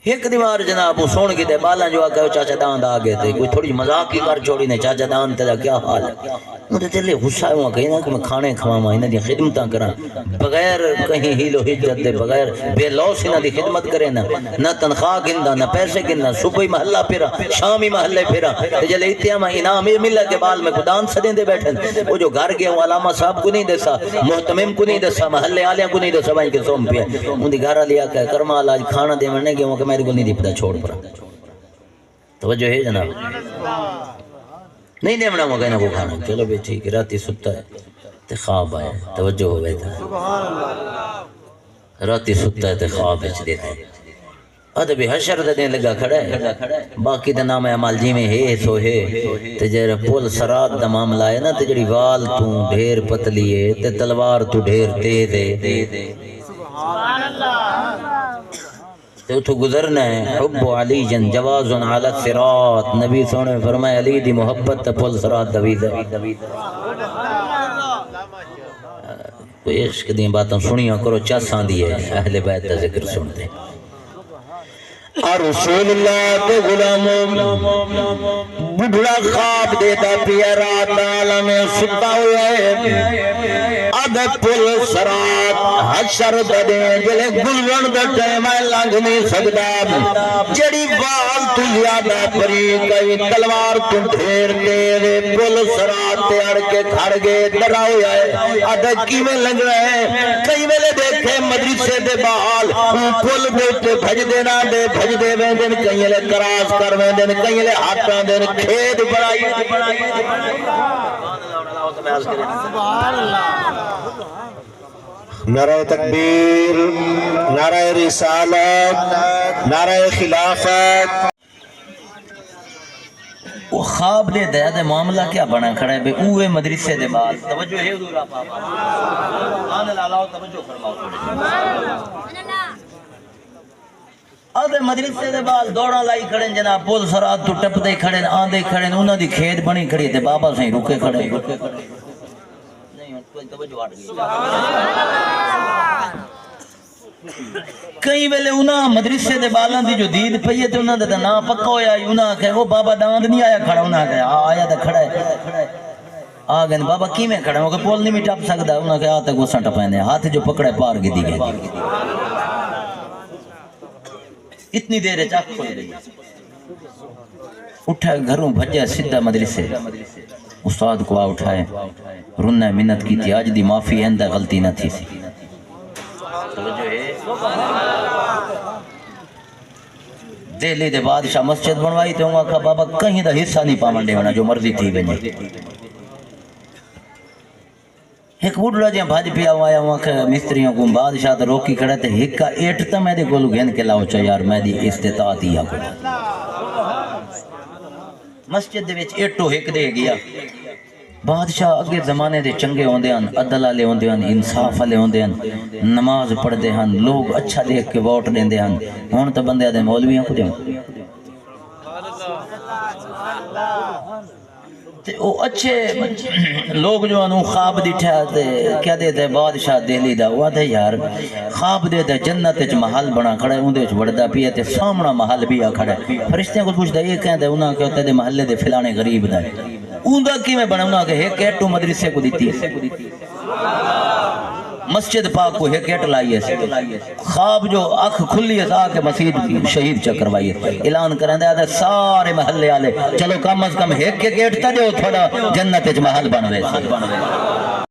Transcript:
ایک دیوار جناب وہ سون کی دے بالا جو آگئے چاچا داند آگئے تھے کوئی تھوڑی مذاق کی کر چھوڑی نے چاچا داند تیرا کیا حال ہے مجھے دلے غصہ ہے وہاں کہیں نا کہ میں کھانے کھواما انہاں دی خدمتاں کرا بغیر کہیں ہیلو ہجت دے بغیر بے لوس انہاں دی خدمت کرے نہ تنخواہ گندا نہ پیسے گندا صبح محلہ پھرا شامی محلے پھرا جلے اتیا میں انعام ملہ کے بال میں قدان سدیں دے بیٹھے وہ جو گھر گئے وہ علامہ صاحب کو نہیں دسا محتمم کو نہیں دسا محلے آلیاں کو نہیں دسا وہیں کے سوم پہ ان دی گھر لیا کہ کرمال آج کھانا دے مرنے گئے وہ کہ میرے کو نہیں دی پتا چھوڑ پڑا توجہ ہے جناب نہیں دیمنا وہ کہنا وہ کھانا چلو بھی ٹھیک ہے راتی ستا ہے تے خواب آئے توجہ ہو گئے تھا راتی ستا ہے تے خواب اچھ دیتے ادھے حشر دے لگا کھڑا ہے باقی دا نام عمال جی میں ہے سو ہے تے جیرے پول سرات دا معاملہ ہے نا تے جڑی وال تو ڈھیر پتلی ہے تے تلوار تو ڈھیر تیز ہے سبحان اللہ تے اتھو گزرنا ہے حب علی جن جواز علی الصراط نبی سونے فرمائے علی دی محبت تے پول سرات دوید ہے کوئی عشق دیں باتاں سنیاں کرو چاساں دی ہے اہل بیت دا ذکر سنتے ہیں رسول اللہ دے غلاموں بڑھڑا خواب دیتا پیا رات عالم ستا ہوئے آدھے پل سرات حشر دے جلے گلون دے ٹائم لنگ نہیں سکتا جڑی وال تو زیادہ پری گئی تلوار تو ڈھیر دے پل سرات تے اڑ کے کھڑ گئے ڈرا ہویا ہے آدھے کیویں لگ رہے ہیں کئی ویلے دیکھے مدرسے دے بال پل بیٹے بھج دینا دے بھج دے ویندن کہیں لے کراس کر ویندن کہیں لے ہاتھاں دن کھید بڑائی نعرہ تکبیر نعرہ رسالت نعرہ خلافت وہ خواب دے دیا دے معاملہ کیا بنا کھڑا ہے بے اوے مدرسے دے بعد توجہ ہے حضور آپ آن اللہ توجہ فرماؤ آدھے مدرسے دے بعد دوڑا لائی کھڑے جناب پول سرات تو ٹپ دے کھڑے آندے کھڑے انہاں دی کھیت بنی کھڑی تے بابا سہیں رکے کھڑے نہیں کوئی توجہ آٹ گئی کئی ویلے انہاں مدرسے دے بالاں دی جو دید پئیے تے انہاں دا نام پکا ہویا انہاں کہ وہ بابا داند نہیں آیا کھڑا انہاں کہ آیا تے کھڑا ہے آگئے بابا کی میں کھڑا وہ کہ پول نہیں بھی ٹپ سکتا انہاں کہ آتے گوساں ٹپائیں دے ہاتھ جو پکڑے پار گی دی گئی اتنی دیر چاک کھول گئی اٹھائے گھروں بھجیا سدھا مدرسے استاد کو آ اٹھائے رنہ منت کی تھی آج دی معافی اندہ غلطی نہ تھی سی دہلی دے بادشاہ مسجد بنوائی تے ہوں کہا بابا کہیں دا حصہ نہیں پامنڈے ہونا جو مرضی تھی بنی ایک بڑھڑا جہاں بھاج پیا ہوا ہوا کہ مستریوں کو بادشاہ تا روکی کھڑے تھے ایک کا ایٹتا میں دے گولو گھن کے لاؤ چا یار میں دی استطاعت ہی آکو مسجد دے ویچ ایٹو ایک دے گیا بادشاہ اگے زمانے دے چنگے ہوندے ہیں عدل والے ہوندے ہیں انصاف والے ہوندے ہیں نماز پڑھتے ہیں لوگ اچھا دیکھ کے ووٹ دیندے ہیں ہن تو بندے دے مولویاں کو دیوں او اچھے لوگ جو انہوں خواب دیٹھا تے کیا دیتے ہیں بادشاہ دہلی دا ہوا تھے یار خواب دیتے ہیں جنت اچھ محل بنا کھڑے ہیں اندھے اچھ وردہ پیے تے سامنا محل بھی آ کھڑے ہیں فرشتے کو پوچھتا یہ کہتے ہیں انہاں کہتے ہیں محلے دے فلانے غریب دا اندھا کی میں بنا انہاں کہ ایک ایٹو مدرسے کو دیتی ہے مسجد پاک کو ایک ایٹ لائیے خواب جو اکھ کھلی ہے کہ مسجد شہید چکروائیے اعلان کریں دے سارے محلے آلے چلو کم از کم ایک ایٹ تا دیو تھوڑا جنت اچ محل بنوے